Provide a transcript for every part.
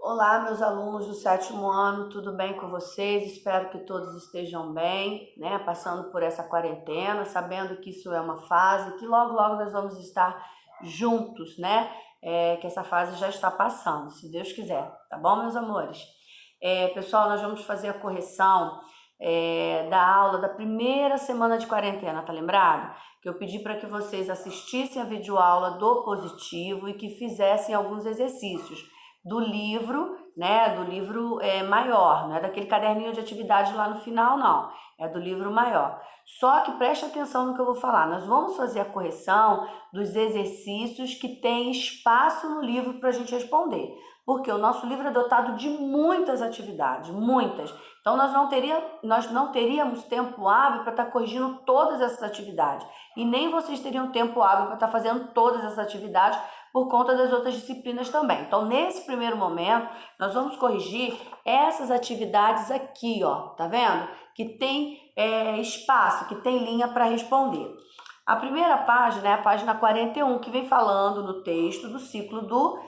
Olá, meus alunos do sétimo ano, tudo bem com vocês? Espero que todos estejam bem, né? Passando por essa quarentena, sabendo que isso é uma fase, que logo, logo nós vamos estar juntos, né? Que essa fase já está passando, se Deus quiser, tá bom, meus amores? Pessoal, nós vamos fazer a correção da aula da primeira semana de quarentena, tá lembrado? Que eu pedi para que vocês assistissem a videoaula do positivo e que fizessem alguns exercícios do livro, né? Do livro maior, não é daquele caderninho de atividade lá no final, não. É do livro maior. Só que preste atenção no que eu vou falar. Nós vamos fazer a correção dos exercícios que tem espaço no livro para a gente responder. Porque o nosso livro é dotado de muitas atividades, muitas. Então nós não teríamos tempo hábil para estar corrigindo todas essas atividades. E nem vocês teriam tempo hábil para estar fazendo todas essas atividades por conta das outras disciplinas também. Então, nesse primeiro momento, nós vamos corrigir essas atividades aqui, ó, tá vendo? Que tem espaço, que tem linha para responder. A primeira página é a página 41, que vem falando no texto do ciclo do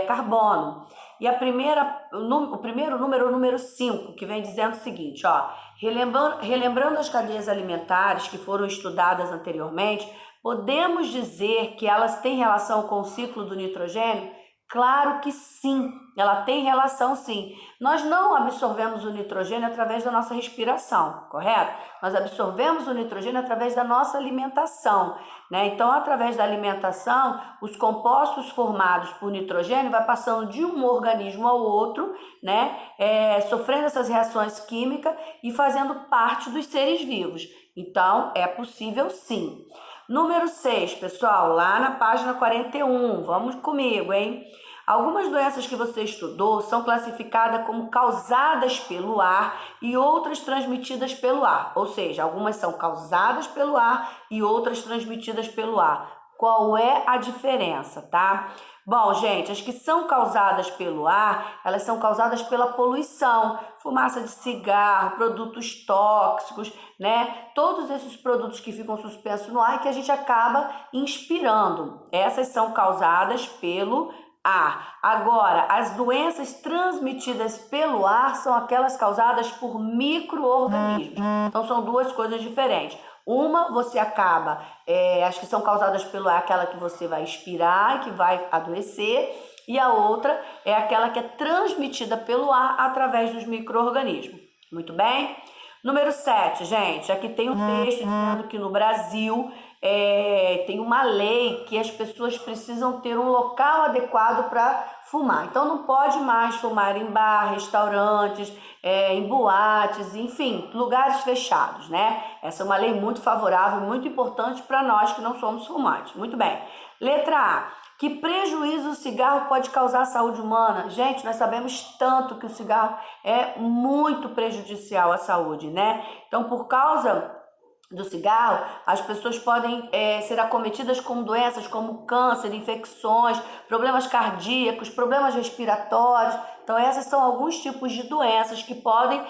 carbono. E o primeiro número é o número 5, que vem dizendo o seguinte, ó, relembrando as cadeias alimentares que foram estudadas anteriormente, podemos dizer que elas têm relação com o ciclo do nitrogênio? Claro que sim, ela tem relação sim. Nós não absorvemos o nitrogênio através da nossa respiração, correto? Nós absorvemos o nitrogênio através da nossa alimentação, né? Então, através da alimentação, os compostos formados por nitrogênio vai passando de um organismo ao outro, né? Sofrendo essas reações químicas e fazendo parte dos seres vivos. Então, é possível sim. Número 6, pessoal, lá na página 41, vamos comigo, hein? Algumas doenças que você estudou são classificadas como causadas pelo ar e outras transmitidas pelo ar. Ou seja, algumas são causadas pelo ar e outras transmitidas pelo ar. Qual é a diferença, tá? Bom, gente, as que são causadas pelo ar, elas são causadas pela poluição, fumaça de cigarro, produtos tóxicos, né? Todos esses produtos que ficam suspensos no ar e que a gente acaba inspirando. Essas são causadas pelo ar. Agora, as doenças transmitidas pelo ar são aquelas causadas por micro-organismos. Então, são duas coisas diferentes. Uma, você acaba, as que são causadas pelo ar, aquela que você vai expirar e que vai adoecer, e a outra é aquela que é transmitida pelo ar através dos micro-organismos. Muito bem? Número 7, gente, aqui tem um texto dizendo que no Brasil tem uma lei que as pessoas precisam ter um local adequado para fumar. Então não pode mais fumar em bar, restaurantes, em boates, enfim, lugares fechados, né? Essa é uma lei muito favorável, muito importante para nós que não somos fumantes. Muito bem. Letra A. Que prejuízo o cigarro pode causar à saúde humana? Gente, nós sabemos tanto que o cigarro é muito prejudicial à saúde, né? Então, por causa do cigarro, as pessoas podem ser acometidas com doenças como câncer, infecções, problemas cardíacos, problemas respiratórios. Então, essas são alguns tipos de doenças que podem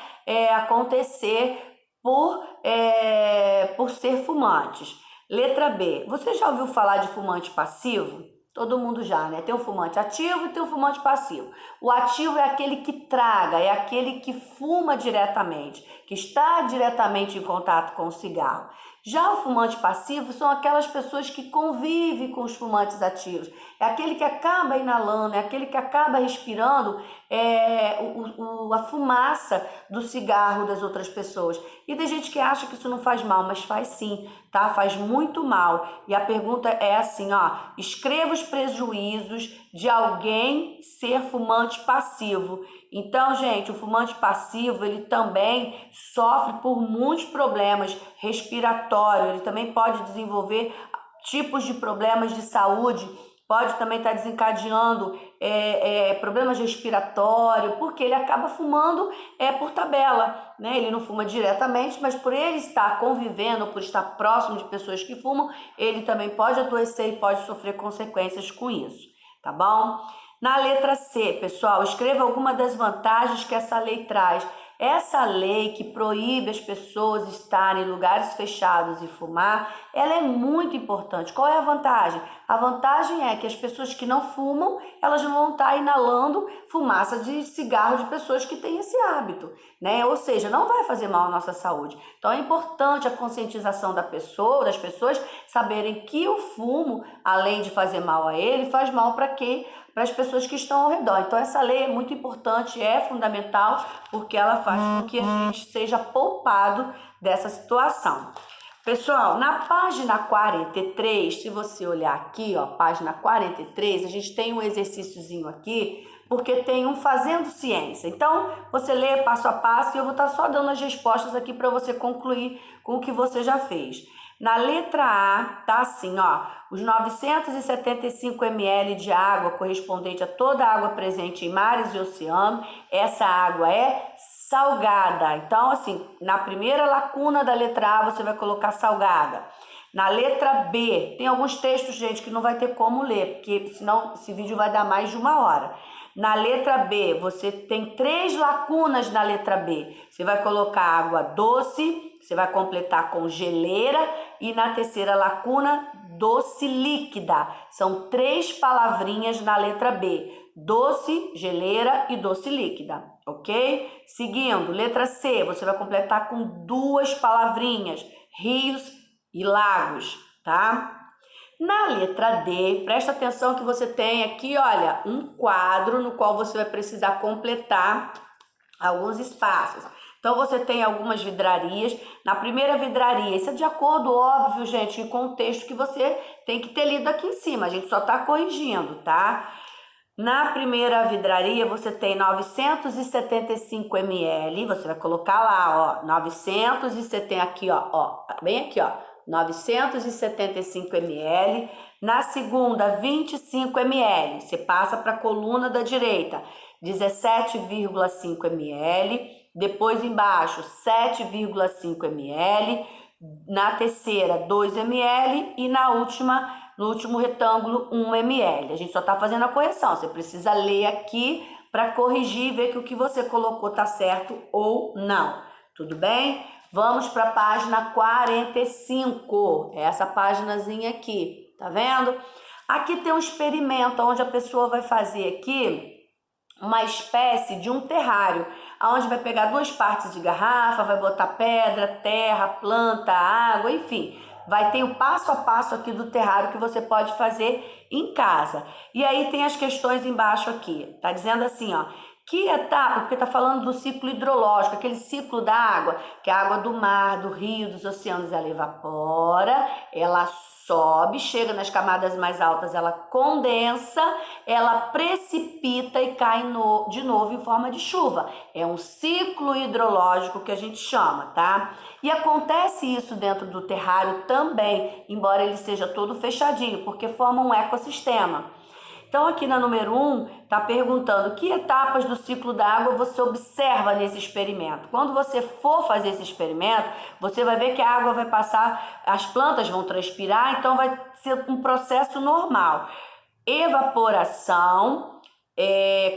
acontecer por ser fumantes. Letra B. Você já ouviu falar de fumante passivo? Todo mundo já, né? Tem o fumante ativo e tem o fumante passivo. O ativo é aquele que traga, é aquele que fuma diretamente, que está diretamente em contato com o cigarro. Já o fumante passivo são aquelas pessoas que convivem com os fumantes ativos. É aquele que acaba inalando, é aquele que acaba respirando a fumaça do cigarro das outras pessoas. E tem gente que acha que isso não faz mal, mas faz sim, tá? Faz muito mal. E a pergunta é assim, ó, escreva os prejuízos de alguém ser fumante passivo. Então, gente, o fumante passivo, ele também sofre por muitos problemas respiratórios, ele também pode desenvolver tipos de problemas de saúde, pode também estar desencadeando problemas respiratórios, porque ele acaba fumando por tabela, né? Ele não fuma diretamente, mas por ele estar convivendo, por estar próximo de pessoas que fumam, ele também pode adoecer e pode sofrer consequências com isso, tá bom? Na letra C, pessoal, escreva alguma das vantagens que essa lei traz. Essa lei que proíbe as pessoas estarem em lugares fechados e fumar, ela é muito importante. Qual é a vantagem? A vantagem é que as pessoas que não fumam, elas não vão estar inalando fumaça de cigarro de pessoas que têm esse hábito, né? Ou seja, não vai fazer mal à nossa saúde. Então é importante a conscientização das pessoas saberem que o fumo, além de fazer mal a ele, faz mal para quem? Para as pessoas que estão ao redor. Então essa lei é muito importante, é fundamental, porque ela faz com que a gente seja poupado dessa situação. Pessoal, na página 43, se você olhar aqui, ó, página 43, a gente tem um exercíciozinho aqui, porque tem um Fazendo Ciência. Então, você lê passo a passo e eu vou estar só dando as respostas aqui para você concluir com o que você já fez. Na letra A, tá assim, ó, os 975 ml de água correspondente a toda a água presente em mares e oceanos, essa água é salgada. Então, assim, na primeira lacuna da letra A, você vai colocar salgada. Na letra B, tem alguns textos, gente, que não vai ter como ler, porque senão esse vídeo vai dar mais de 1 hora. Na letra B, você tem 3 lacunas na letra B. Você vai colocar água doce, você vai completar com geleira e na terceira lacuna, doce líquida. São 3 palavrinhas na letra B. Doce, geleira e doce líquida, ok? Seguindo, letra C, você vai completar com 2 palavrinhas, rios e lagos, tá? Na letra D, presta atenção que você tem aqui, olha, um quadro no qual você vai precisar completar alguns espaços. Então, você tem algumas vidrarias. Na primeira vidraria, isso é de acordo, óbvio, gente, com o texto que você tem que ter lido aqui em cima. A gente só está corrigindo, tá? Na primeira vidraria, você tem 975 ml. Você vai colocar lá, ó, 970 aqui, ó, bem aqui, ó, 975 ml. Na segunda, 25 ml. Você passa para a coluna da direita, 17,5 ml. Depois embaixo, 7,5 ml. Na terceira, 2 ml. E na última, no último retângulo, 1 ml. A gente só está fazendo a correção. Você precisa ler aqui para corrigir e ver que o que você colocou está certo ou não. Tudo bem? Vamos para a página 45. Essa páginazinha aqui, tá vendo? Aqui tem um experimento onde a pessoa vai fazer aqui uma espécie de um terrário, onde vai pegar 2 partes de garrafa, vai botar pedra, terra, planta, água, enfim. Vai ter o passo a passo aqui do terrário que você pode fazer em casa. E aí tem as questões embaixo aqui. Tá dizendo assim, ó, que etapa, porque tá falando do ciclo hidrológico, aquele ciclo da água, que a água do mar, do rio, dos oceanos, ela evapora, ela sobe, chega nas camadas mais altas, ela condensa, ela precipita e cai de novo em forma de chuva. É um ciclo hidrológico que a gente chama, tá? E acontece isso dentro do terrário também, embora ele seja todo fechadinho, porque forma um ecossistema. Então, aqui na número 1, está perguntando que etapas do ciclo da água você observa nesse experimento. Quando você for fazer esse experimento, você vai ver que a água vai passar, as plantas vão transpirar, então vai ser um processo normal. Evaporação,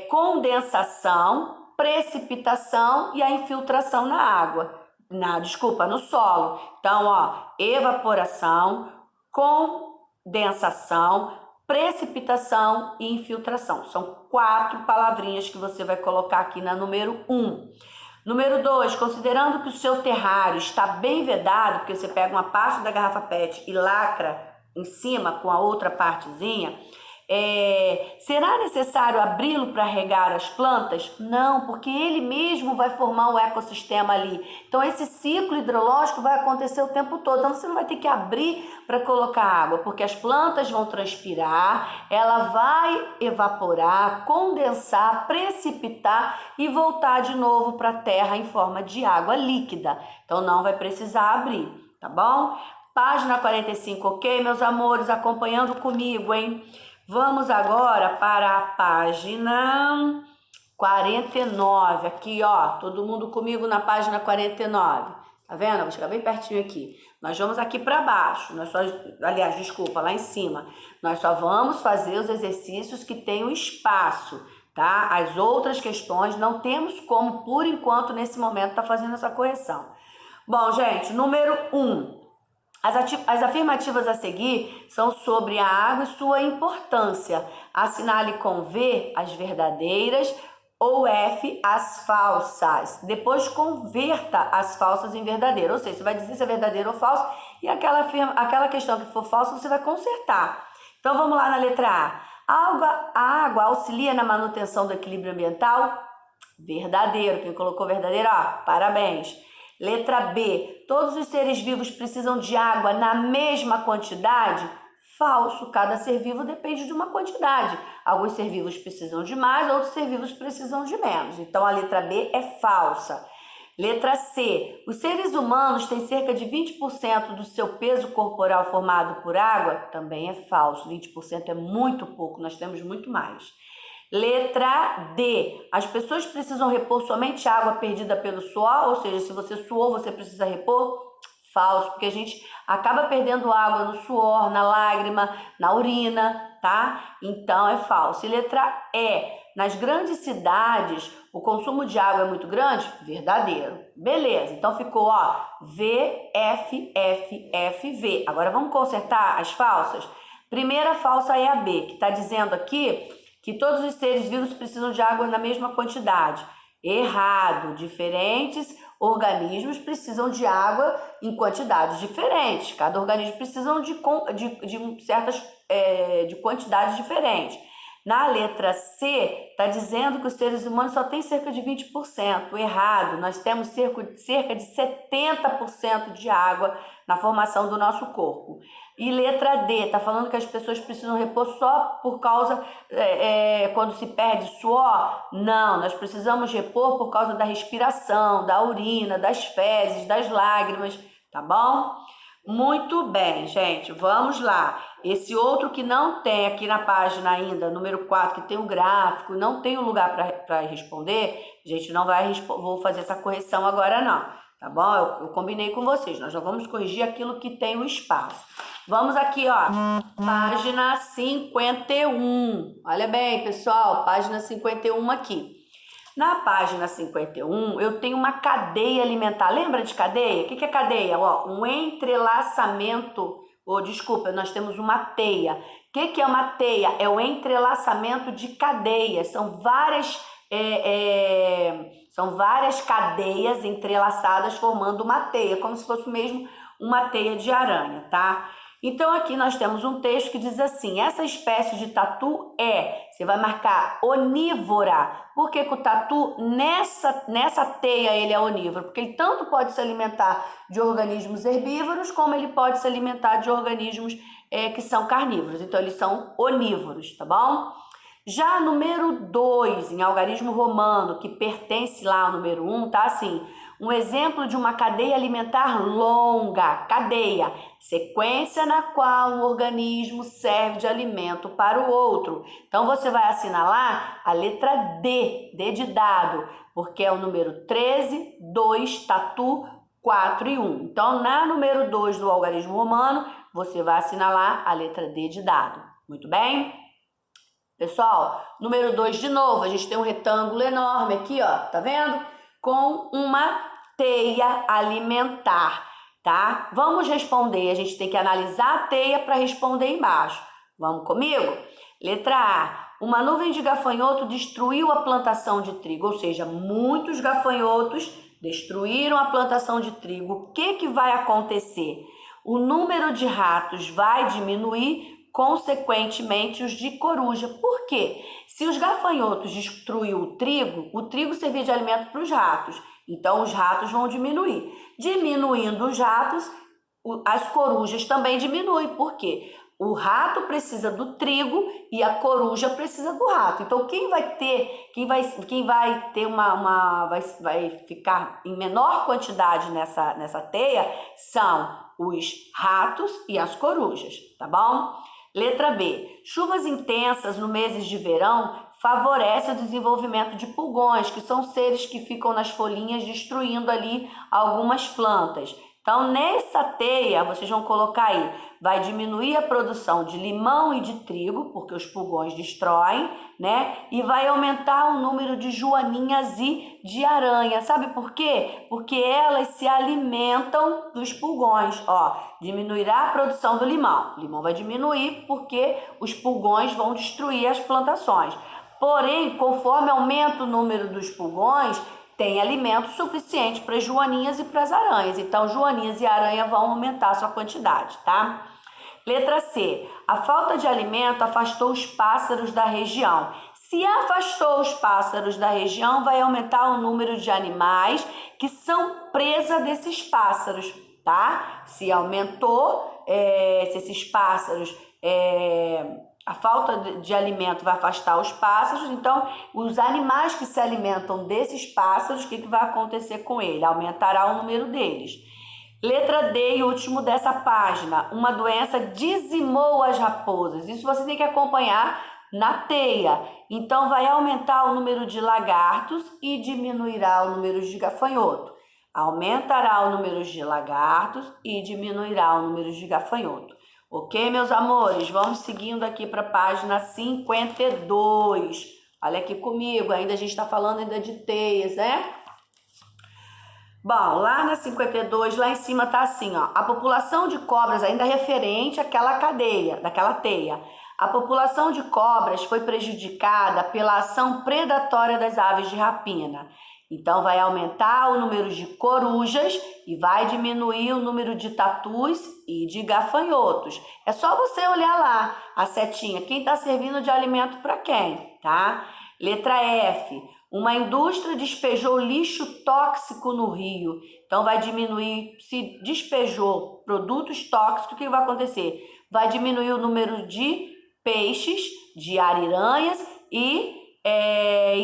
condensação, precipitação e a infiltração na água. No solo. Então, ó, evaporação, condensação, precipitação e infiltração. São 4 palavrinhas que você vai colocar aqui na número 1. Número 2, considerando que o seu terrário está bem vedado, porque você pega uma parte da garrafa PET e lacra em cima com a outra partezinha, será necessário abri-lo para regar as plantas? Não, porque ele mesmo vai formar um ecossistema ali. Então, esse ciclo hidrológico vai acontecer o tempo todo. Então, você não vai ter que abrir para colocar água, porque as plantas vão transpirar, ela vai evaporar, condensar, precipitar e voltar de novo para a terra em forma de água líquida. Então, não vai precisar abrir, tá bom? Página 45, ok, meus amores? Acompanhando comigo, hein? Vamos agora para a página 49. Aqui, ó, todo mundo comigo na página 49. Tá vendo? Vou chegar bem pertinho aqui. Nós vamos aqui para baixo. Aliás, desculpa, lá em cima. Nós só vamos fazer os exercícios que tem o espaço, tá? As outras questões não temos como, por enquanto, nesse momento, estar fazendo essa correção. Bom, gente, número 1. As afirmativas a seguir são sobre a água e sua importância. Assinale com V as verdadeiras ou F as falsas. Depois converta as falsas em verdadeira. Ou seja, você vai dizer se é verdadeiro ou falso e aquela questão que for falsa você vai consertar. Então vamos lá na letra A. A água auxilia na manutenção do equilíbrio ambiental? Verdadeiro. Quem colocou verdadeiro, ó, parabéns. Letra B. Todos os seres vivos precisam de água na mesma quantidade? Falso. Cada ser vivo depende de uma quantidade. Alguns ser vivos precisam de mais, outros ser vivos precisam de menos. Então a letra B é falsa. Letra C. Os seres humanos têm cerca de 20% do seu peso corporal formado por água? Também é falso. 20% é muito pouco, nós temos muito mais. Letra D. As pessoas precisam repor somente água perdida pelo suor, ou seja, se você suou, você precisa repor? Falso, porque a gente acaba perdendo água no suor, na lágrima, na urina, tá? Então é falso. E letra E. Nas grandes cidades, o consumo de água é muito grande? Verdadeiro. Beleza, então ficou, ó, V, F, F, F, V. Agora vamos consertar as falsas? Primeira falsa é a B, que está dizendo aqui que todos os seres vivos precisam de água na mesma quantidade. Errado. Diferentes organismos precisam de água em quantidades diferentes. Cada organismo precisa de certas de quantidades diferentes. Na letra C, está dizendo que os seres humanos só têm cerca de 20%. Errado. Nós temos cerca de 70% de água na formação do nosso corpo. E letra D, está falando que as pessoas precisam repor só por causa, quando se perde suor? Não, nós precisamos repor por causa da respiração, da urina, das fezes, das lágrimas, tá bom? Muito bem, gente, vamos lá. Esse outro que não tem aqui na página ainda, número 4, que tem o gráfico, não tem um lugar para responder, a gente não vai vou fazer essa correção agora não, tá bom? Eu combinei com vocês, nós já vamos corrigir aquilo que tem o espaço. Vamos aqui, ó, página 51. Olha bem, pessoal, página 51 aqui. Na página 51, eu tenho uma cadeia alimentar. Lembra de cadeia? O que é cadeia? Ó, um entrelaçamento, desculpa, nós temos uma teia. O que é uma teia? É o entrelaçamento de cadeias. São várias cadeias entrelaçadas formando uma teia, como se fosse mesmo uma teia de aranha, tá? Então aqui nós temos um texto que diz assim: essa espécie de tatu você vai marcar onívora. Por que o tatu nessa teia ele é onívoro? Porque ele tanto pode se alimentar de organismos herbívoros, como ele pode se alimentar de organismos que são carnívoros. Então eles são onívoros, tá bom? Já número 2, em algarismo romano, que pertence lá ao número 1, tá assim: um exemplo de uma cadeia alimentar longa, cadeia, sequência na qual um organismo serve de alimento para o outro. Então, você vai assinalar a letra D, D de dado, porque é o número 13, 2, tatu, 4 e 1. Então, na número 2 do algarismo romano, você vai assinalar a letra D de dado. Muito bem? Pessoal, número 2 de novo, a gente tem um retângulo enorme aqui, ó, tá vendo? Com uma teia alimentar, tá? Vamos responder, a gente tem que analisar a teia para responder embaixo. Vamos comigo? Letra A. Uma nuvem de gafanhoto destruiu a plantação de trigo, ou seja, muitos gafanhotos destruíram a plantação de trigo. O que vai acontecer? O número de ratos vai diminuir, consequentemente os de coruja. Por quê? Se os gafanhotos destruíram o trigo servia de alimento para os ratos. Então, os ratos vão diminuir. Diminuindo os ratos, as corujas também diminuem. Por quê? O rato precisa do trigo e a coruja precisa do rato. Então, quem vai ficar em menor quantidade nessa teia são os ratos e as corujas, tá bom? Letra B. Chuvas intensas no meses de verão favorecem o desenvolvimento de pulgões, que são seres que ficam nas folhinhas destruindo ali algumas plantas. Então, nessa teia, vocês vão colocar aí, vai diminuir a produção de limão e de trigo, porque os pulgões destroem, né? E vai aumentar o número de joaninhas e de aranha. Sabe por quê? Porque elas se alimentam dos pulgões. Ó, diminuirá a produção do limão. O limão vai diminuir porque os pulgões vão destruir as plantações. Porém, conforme aumenta o número dos pulgões, tem alimento suficiente para as joaninhas e para as aranhas. Então, joaninhas e aranha vão aumentar a sua quantidade, tá? Letra C. A falta de alimento afastou os pássaros da região. Se afastou os pássaros da região, vai aumentar o número de animais que são presa desses pássaros, tá? Se aumentou, se esses pássaros... a falta de alimento vai afastar os pássaros, então os animais que se alimentam desses pássaros, o que vai acontecer com ele? Aumentará o número deles. Letra D, e último dessa página, uma doença dizimou as raposas. Isso você tem que acompanhar na teia. Então vai aumentar o número de lagartos e diminuirá o número de gafanhoto. Aumentará o número de lagartos e diminuirá o número de gafanhoto. Ok, meus amores? Vamos seguindo aqui para a página 52. Olha aqui comigo, ainda a gente está falando ainda de teias, né? Bom, lá na 52, lá em cima tá assim, ó. A população de cobras, ainda referente àquela cadeia, daquela teia. A população de cobras foi prejudicada pela ação predatória das aves de rapina. Então, vai aumentar o número de corujas e vai diminuir o número de tatus e de gafanhotos. É só você olhar lá a setinha, quem está servindo de alimento para quem, tá? Letra F. Uma indústria despejou lixo tóxico no rio. Então, vai diminuir, se despejou produtos tóxicos, o que vai acontecer? Vai diminuir o número de peixes, de ariranhas e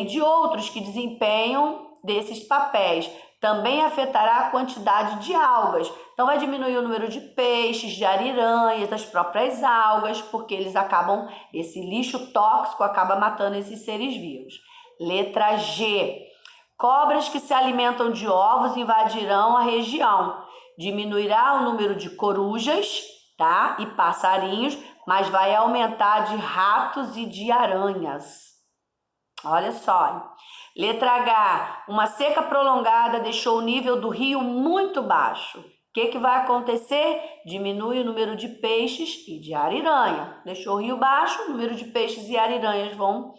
de outros que desempenham desses papéis. Também afetará a quantidade de algas. Então, vai diminuir o número de peixes, de ariranhas, das próprias algas, porque eles acabam, esse lixo tóxico acaba matando esses seres vivos. Letra G. Cobras que se alimentam de ovos invadirão a região. Diminuirá o número de corujas, tá? E passarinhos, mas vai aumentar de ratos e de aranhas. Olha só. Letra H. Uma seca prolongada deixou o nível do rio muito baixo. O que vai acontecer? Diminui o número de peixes e de ariranha. Deixou o rio baixo, o número de peixes e ariranhas vão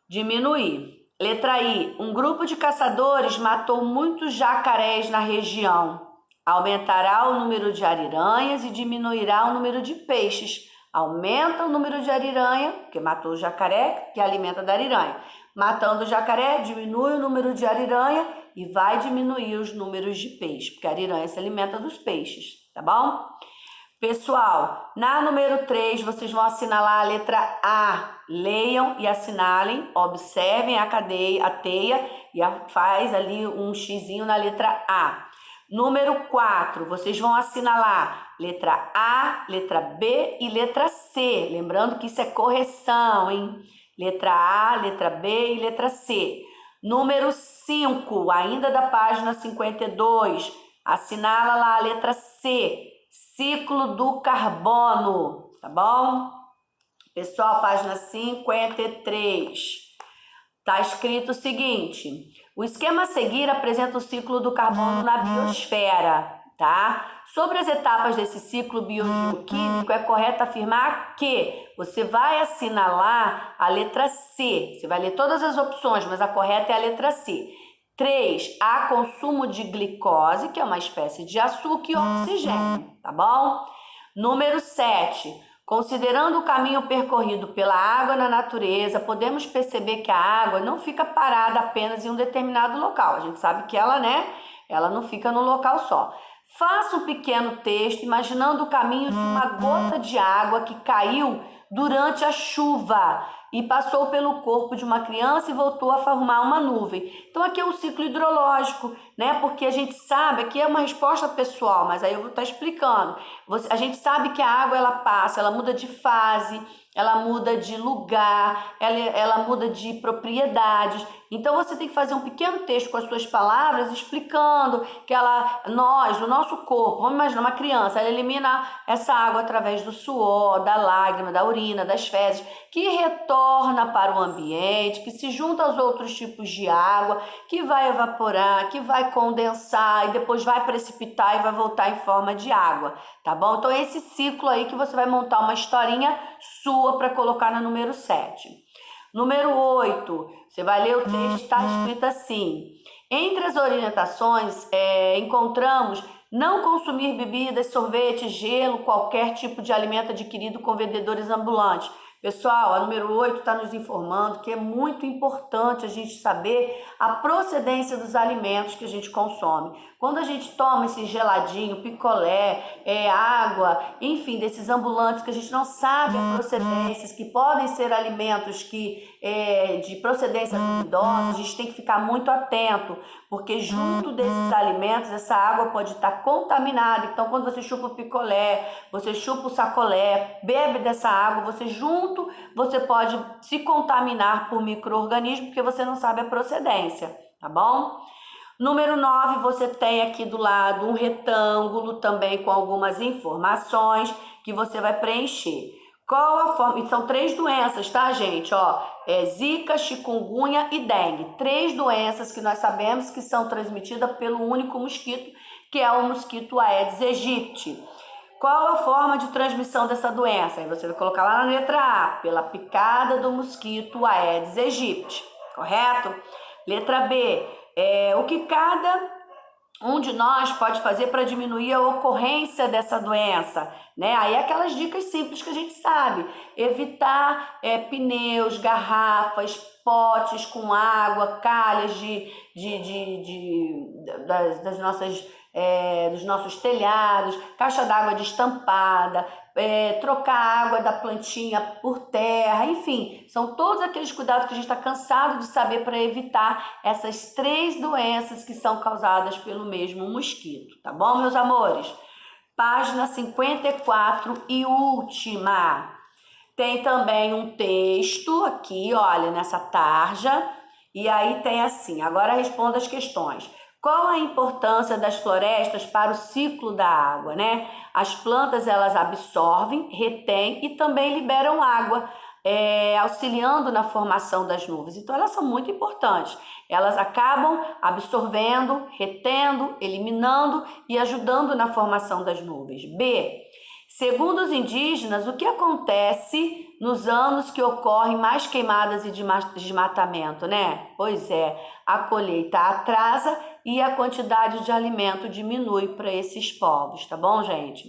diminuir. Letra I. Um grupo de caçadores matou muitos jacarés na região. Aumentará o número de ariranhas e diminuirá o número de peixes. Aumenta o número de ariranha, porque matou o jacaré, que alimenta da ariranha. Matando o jacaré, diminui o número de ariranha e vai diminuir os números de peixe, porque a ariranha se alimenta dos peixes, tá bom? Pessoal, na número 3, vocês vão assinalar a letra A. Leiam e assinalem, observem a teia e faz ali um xizinho na letra A. Número 4, vocês vão assinalar letra A, letra B e letra C. Lembrando que isso é correção, hein? Letra A, letra B e letra C. Número 5, ainda da página 52, assinala lá a letra C. Ciclo do carbono, tá bom? Pessoal, página 53. Tá escrito o seguinte: o esquema a seguir apresenta o ciclo do carbono na biosfera, tá? Sobre as etapas desse ciclo bioquímico, é correto afirmar que você vai assinalar a letra C. Você vai ler todas as opções, mas a correta é a letra C. 3. Há consumo de glicose, que é uma espécie de açúcar, e oxigênio, tá bom? Número 7. Considerando o caminho percorrido pela água na natureza, podemos perceber que a água não fica parada apenas em um determinado local. A gente sabe que ela não fica num local só. Faça um pequeno texto imaginando o caminho de uma gota de água que caiu durante a chuva. e passou pelo corpo de uma criança e voltou a formar uma nuvem. Então aqui é um ciclo hidrológico, né? Porque a gente sabe, aqui é uma resposta pessoal, mas aí eu vou estar explicando. A gente sabe que a água ela passa, ela muda de fase, ela muda de lugar, ela muda de propriedades. Então você tem que fazer um pequeno texto com as suas palavras explicando que o nosso corpo, vamos imaginar uma criança, ela elimina essa água através do suor, da lágrima, da urina, das fezes, que retorna para o ambiente, que se junta aos outros tipos de água, que vai evaporar, que vai condensar e depois vai precipitar e vai voltar em forma de água, tá bom? Então esse ciclo aí que você vai montar uma historinha sua para colocar no número 7. Número 8, você vai ler o texto, está escrito assim: entre as orientações, encontramos não consumir bebidas, sorvete, gelo, qualquer tipo de alimento adquirido com vendedores ambulantes. Pessoal, a número 8 está nos informando que é muito importante a gente saber a procedência dos alimentos que a gente consome. Quando a gente toma esse geladinho, picolé, água, enfim, desses ambulantes que a gente não sabe a procedências, que podem ser alimentos de procedência duvidosa, a gente tem que ficar muito atento, porque junto desses alimentos, essa água pode estar contaminada. Então, quando você chupa o picolé, você chupa o sacolé, bebe dessa água, você pode se contaminar por micro-organismos, porque você não sabe a procedência, tá bom? Número 9, você tem aqui do lado um retângulo também com algumas informações que você vai preencher. Qual a forma? E são 3 doenças, tá, gente? Zika, chikungunya e dengue. 3 doenças que nós sabemos que são transmitidas pelo único mosquito, que é o mosquito Aedes aegypti. Qual a forma de transmissão dessa doença? Aí você vai colocar lá na letra A, pela picada do mosquito Aedes aegypti, correto? Letra B, o que cada um de nós pode fazer para diminuir a ocorrência dessa doença, né? Aí aquelas dicas simples que a gente sabe: evitar pneus, garrafas, potes com água, calhas das nossas dos nossos telhados, caixa d'água destampada, trocar a água da plantinha por terra, enfim, são todos aqueles cuidados que a gente está cansado de saber para evitar essas 3 doenças que são causadas pelo mesmo mosquito, tá bom, meus amores? Página 54 e última. Tem também um texto aqui, olha, nessa tarja, e aí tem assim, agora responda as questões. Qual a importância das florestas para o ciclo da água, né? As plantas, elas absorvem, retêm e também liberam água, auxiliando na formação das nuvens. Então, elas são muito importantes. Elas acabam absorvendo, retendo, eliminando e ajudando na formação das nuvens. B. Segundo os indígenas, o que acontece nos anos que ocorrem mais queimadas e desmatamento, né? Pois é, a colheita atrasa e a quantidade de alimento diminui para esses povos, tá bom, gente?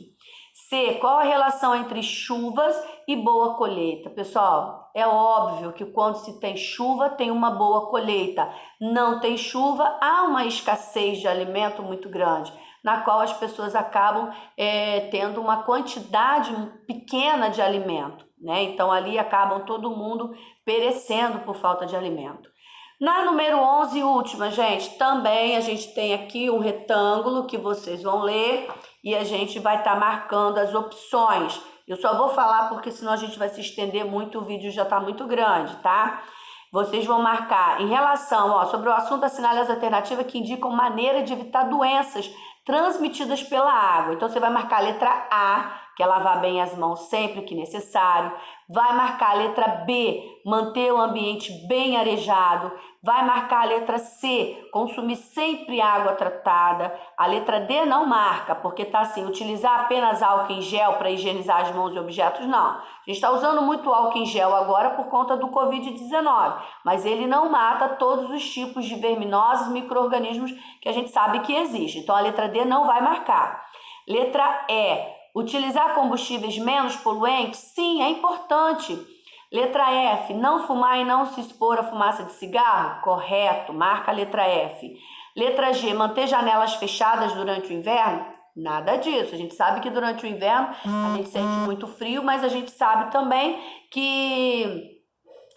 C, qual a relação entre chuvas e boa colheita? Pessoal, é óbvio que quando se tem chuva, tem uma boa colheita. Não tem chuva, há uma escassez de alimento muito grande, na qual as pessoas acabam tendo uma quantidade pequena de alimento, né? Então, ali acabam todo mundo perecendo por falta de alimento. Na número 11 e última, gente, também a gente tem aqui um retângulo que vocês vão ler e a gente vai estar marcando as opções. Eu só vou falar porque senão a gente vai se estender muito, o vídeo já está muito grande, tá? Vocês vão marcar em relação, sobre o assunto, assinale as alternativas que indicam maneira de evitar doenças transmitidas pela água. Então, você vai marcar a letra A, que é lavar bem as mãos sempre que necessário. Vai marcar a letra B, manter o ambiente bem arejado. Vai marcar a letra C, consumir sempre água tratada. A letra D não marca, porque tá assim, utilizar apenas álcool em gel para higienizar as mãos e objetos, não. A gente está usando muito álcool em gel agora por conta do Covid-19, mas ele não mata todos os tipos de verminoses, micro-organismos que a gente sabe que existe. Então, a letra D não vai marcar. Letra E, utilizar combustíveis menos poluentes? Sim, é importante. Letra F, não fumar e não se expor à fumaça de cigarro? Correto, marca a letra F. Letra G, manter janelas fechadas durante o inverno? Nada disso. A gente sabe que durante o inverno a gente sente muito frio, mas a gente sabe também que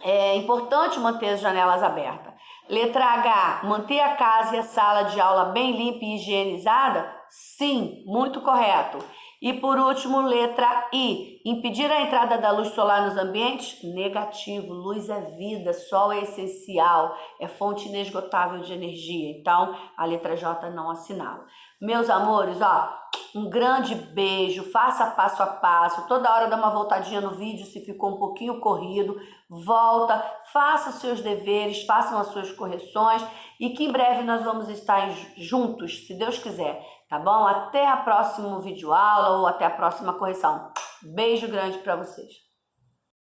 É importante manter as janelas abertas. Letra H, manter a casa e a sala de aula bem limpa e higienizada? Sim, muito correto. E por último, letra I, impedir a entrada da luz solar nos ambientes? Negativo, luz é vida, sol é essencial, é fonte inesgotável de energia. Então, a letra J não assinala. Meus amores, ó, um grande beijo, faça passo a passo, toda hora dá uma voltadinha no vídeo se ficou um pouquinho corrido, volta, faça os seus deveres, façam as suas correções e que em breve nós vamos estar juntos, se Deus quiser, tá bom? Até a próxima videoaula ou até a próxima correção. Beijo grande para vocês.